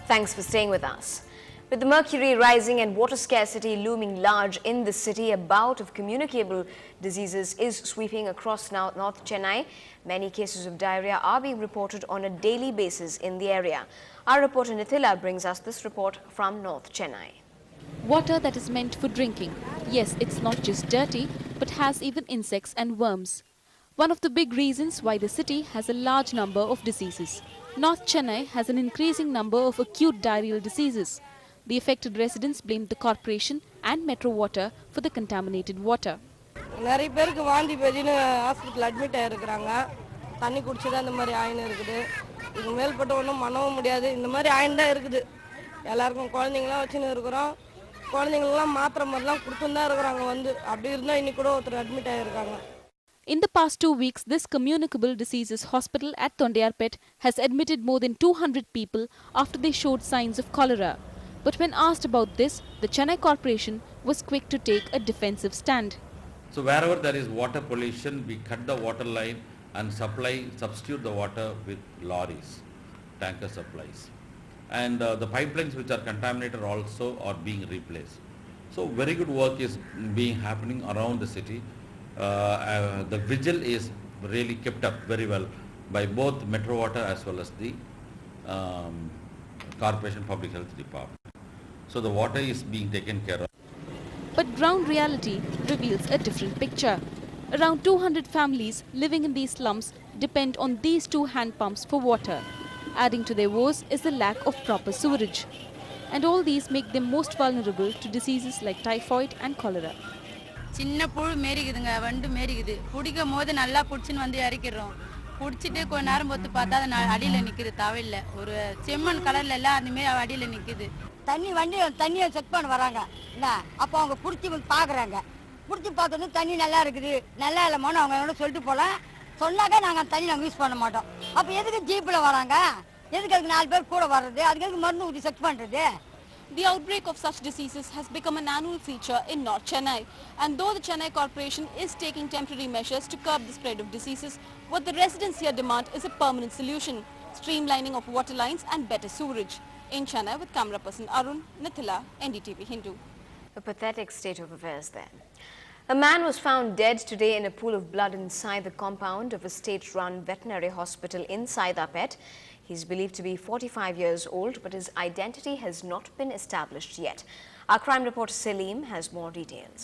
Thanks for staying with us. With the mercury rising and water scarcity looming large in the city, a bout of communicable diseases is sweeping across North Chennai. Many cases of diarrhea are being reported on a daily basis in the area. Our reporter Nithila brings us this report from North Chennai. Water that is meant for drinking. Yes, it's not just dirty, but has even insects and worms. One of the big reasons why the city has a large number of diseases. North Chennai has an increasing number of acute diarrheal diseases. The affected residents blamed the corporation and Metro Water for the contaminated water. நிறைய பேருக்கு வாந்தி பேதின்னு hospital admit ஆயிருக்காங்க. தண்ணி குடிச்சு தான் இந்த மாதிரி ஆயின இருக்குது. இது மேல்பட்ட ஒண்ணும் பண்ணவும் முடியாது. இந்த மாதிரி ஆயின தான் இருக்குது. எல்லாருக்கும் குழந்தைங்களா வச்சின்னு இருக்கறோம். குழந்தைங்களெல்லாம் மாத்திரை மருந்துலாம் கொடுத்துன்னு தான் இருக்கறாங்க வந்து. அப்படி இருந்தா இன்னைக்கு கூட ஒருத்தர் அட்மிட் ஆயிருக்காங்க. In the past 2 weeks, this communicable diseases hospital at Tondiarpet has admitted more than 200 people after they showed signs of cholera. But when asked about this, the Chennai Corporation was quick to take a defensive stand. So wherever there is water pollution, we cut the water line and substitute the water with lorries, tanker supplies. And the pipelines which are contaminated also are being replaced. So very good work is being happening around the city. The vigil is really kept up very well by both Metro Water as well as the Corporation Public Health Department. So the water is being taken care of. But ground reality reveals a different picture. Around 200 families living in these slums depend on these 2 hand pumps for water. Adding to their woes is the lack of proper sewerage. And all these make them most vulnerable to diseases like typhoid and cholera. சின்ன புழு மேரிக்குதுங்க வண்டு மேரிக்குது புடிக்கும் போது நல்லா புடிச்சின்னு வந்து இறக்கிடுறோம் புடிச்சிட்டு கொஞ்ச நேரம் பொத்து பார்த்தா அது அடியில நிக்குது தவையில ஒரு செம்மண் கலர்ல எல்லாம் அந்த மாதிரி அடியில நிக்குது தண்ணியை செக் பண்ண வராங்க என்ன அப்போ அவங்க புடிச்சி பாக்குறாங்க புடிச்சி பார்த்தோன்னே தண்ணி நல்லா இருக்குது நல்லா இல்லமோன்னு அவங்க சொல்லிட்டு போல சொன்னாக்க நாங்க தண்ணி நாங்கள் யூஸ் பண்ண மாட்டோம் அப்போ எதுக்கு ஜீப்ல வராங்க எதுக்கு அதுக்கு 4 பேர் கூட வர்றது அதுக்கு எதுக்கு மருந்து ஊற்றி செக் பண்றது. The outbreak of such diseases has become an annual feature in North Chennai. And though the Chennai Corporation is taking temporary measures to curb the spread of diseases, what the residents here demand is a permanent solution, streamlining of water lines and better sewerage. In Chennai, with camera person Arun, Nithila, Ndtv-Hindu. A pathetic state of affairs there. A man was found dead today in a pool of blood inside the compound of a state-run veterinary hospital in Saidapet. He's believed to be 45 years old, but his identity has not been established yet. Our crime reporter Salim has more details.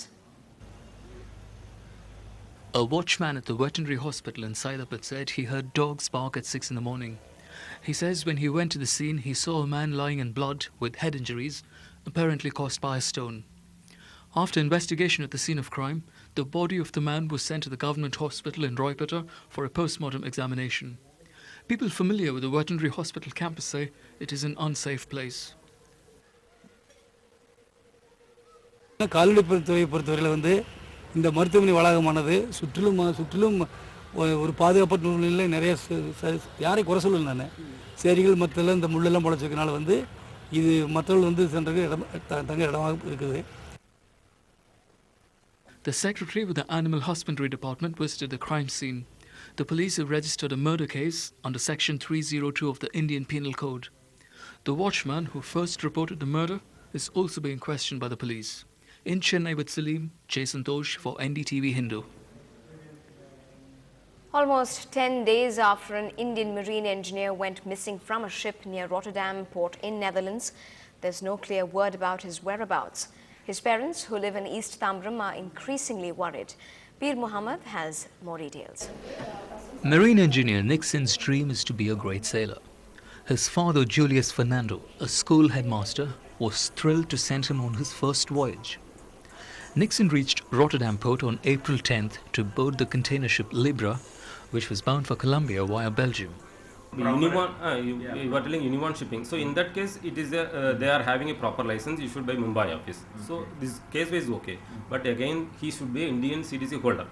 A watchman at the veterinary hospital in Saidapet said he heard dogs bark at 6 in the morning. He says when he went to the scene, he saw a man lying in blood with head injuries, apparently caused by a stone. After investigation at the scene of crime, the body of the man was sent to the government hospital in Roypeta for a post-mortem examination. People familiar with the veterinary hospital campus say it is an unsafe place. கால்நடைத்துறையை பொறுத்தவரையில் வந்து இந்த மருத்துவமனை வளாகமானது சுற்றிலும் ஒரு பாதுகாப்பற்ற சூழ்நிலையில் நிறைய யாரை குறை சொல்லல நான் சேரிகள் மற்றெல்லாம் இந்த முள்ளெல்லாம் முளைச்சிருக்கனால வந்து இது மற்றவர்கள் வந்து சென்றது தங்க இடமாக இருக்குது. The secretary with the Animal Husbandry Department visited the crime scene. The police have registered a murder case under Section 302 of the Indian Penal Code. The watchman who first reported the murder is also being questioned by the police. In Chennai with Salim, Jason Tosh for Ndtv-Hindu. Almost 10 days after an Indian marine engineer went missing from a ship near Rotterdam port in Netherlands, there's no clear word about his whereabouts. His parents, who live in East Tambram, are increasingly worried. Pir Muhammad has more details. Marine engineer Nixon's dream is to be a great sailor. His father, Julius Fernando, a school headmaster, was thrilled to send him on his first voyage. Nixon reached Rotterdam port on April 10th to board the container ship Libra, which was bound for Colombia via Belgium. You are telling Unicorn Shipping. So in that case, it is they are having a proper license issued by Mumbai office. So this case is okay. But again, he should be Indian citizen holder.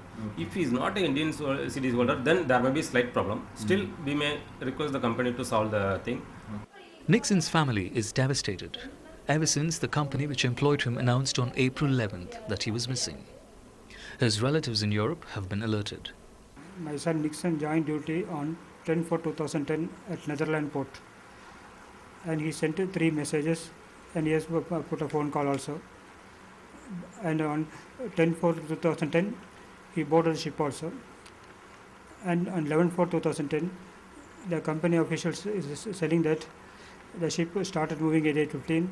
If he is not an Indian citizen holder, then there may be a slight problem. Still, we may request the company to solve the thing. Nixon's family is devastated ever since the company which employed him announced on April 11th that he was missing. His relatives in Europe have been alerted. My son Nixon joined duty on 10/4/2010 at Netherlands port. and he sent 3 messages, and he has put a phone call also. And on 10/4/2010, he boarded the ship also. And on 11/4/2010, the company officials is saying that the ship started moving at 8:15,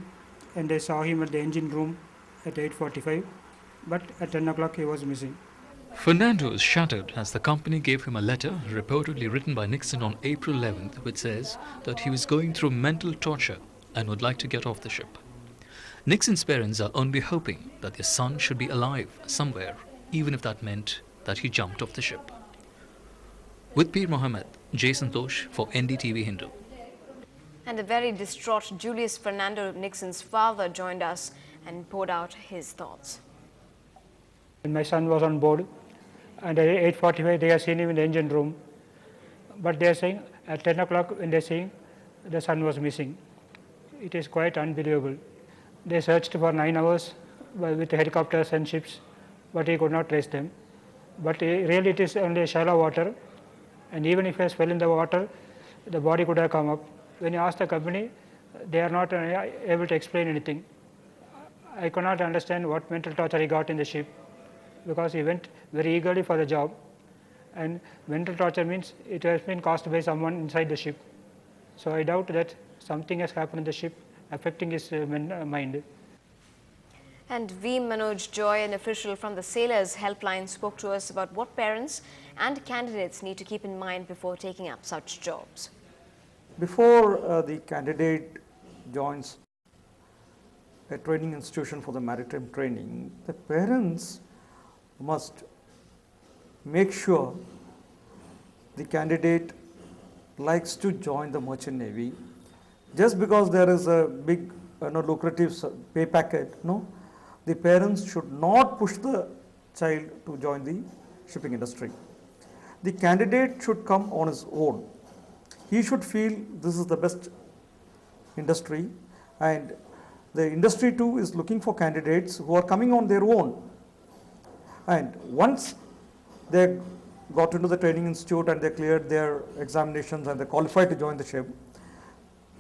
and they saw him at the engine room at 8:45, but at 10 o'clock he was missing. Fernando is shattered as the company gave him a letter reportedly written by Nixon on April 11th, which says that he was going through mental torture and would like to get off the ship. Nixon's parents are only hoping that their son should be alive somewhere, even if that meant that he jumped off the ship. With Peer Mohammed, Jason Tosh for NDTV-Hindu. And a very distraught Julius Fernando, Nixon's father, joined us and poured out his thoughts. And my son was on board, and at 8:45 they have seen him in the engine room, but they are saying at 10 o'clock when they are saying the son was missing. It is quite unbelievable. They searched for 9 hours with helicopters and ships, but he could not trace them. But really it is only shallow water, and even if he has fell in the water, the body could have come up. When you ask the company, they are not able to explain anything. I cannot understand what mental torture he got in the ship, because he went very eagerly for the job, and mental torture means it has been caused by someone inside the ship. So I doubt that something has happened in the ship affecting his mind. And V. Manoj Joy, an official from the Sailors Helpline, spoke to us about what parents and candidates need to keep in mind before taking up such jobs. Before the candidate joins a training institution for the maritime training, the parents must make sure the candidate likes to join the merchant navy. Just because there is a big lucrative pay packet, no, the parents should not push the child to join the shipping industry. The candidate should come on his own. He should feel this is the best industry, and the industry too is looking for candidates who are coming on their own. And once they got into the training institute and they cleared their examinations and they qualified to join the ship,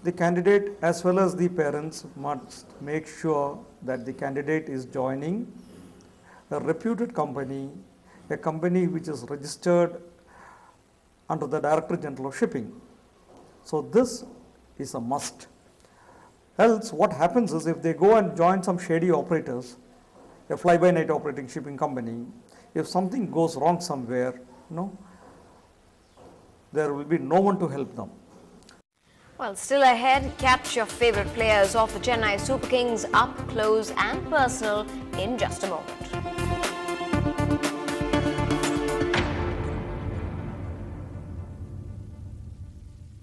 the candidate as well as the parents must make sure that the candidate is joining a reputed company, a company which is registered under the Director General of Shipping. So this is a must. Else what happens is, if they go and join some shady operators, a fly-by-night operating shipping company, if something goes wrong somewhere, there will be no one to help them. Well, still ahead, catch your favorite players of the Chennai Super Kings up close and personal in just a moment.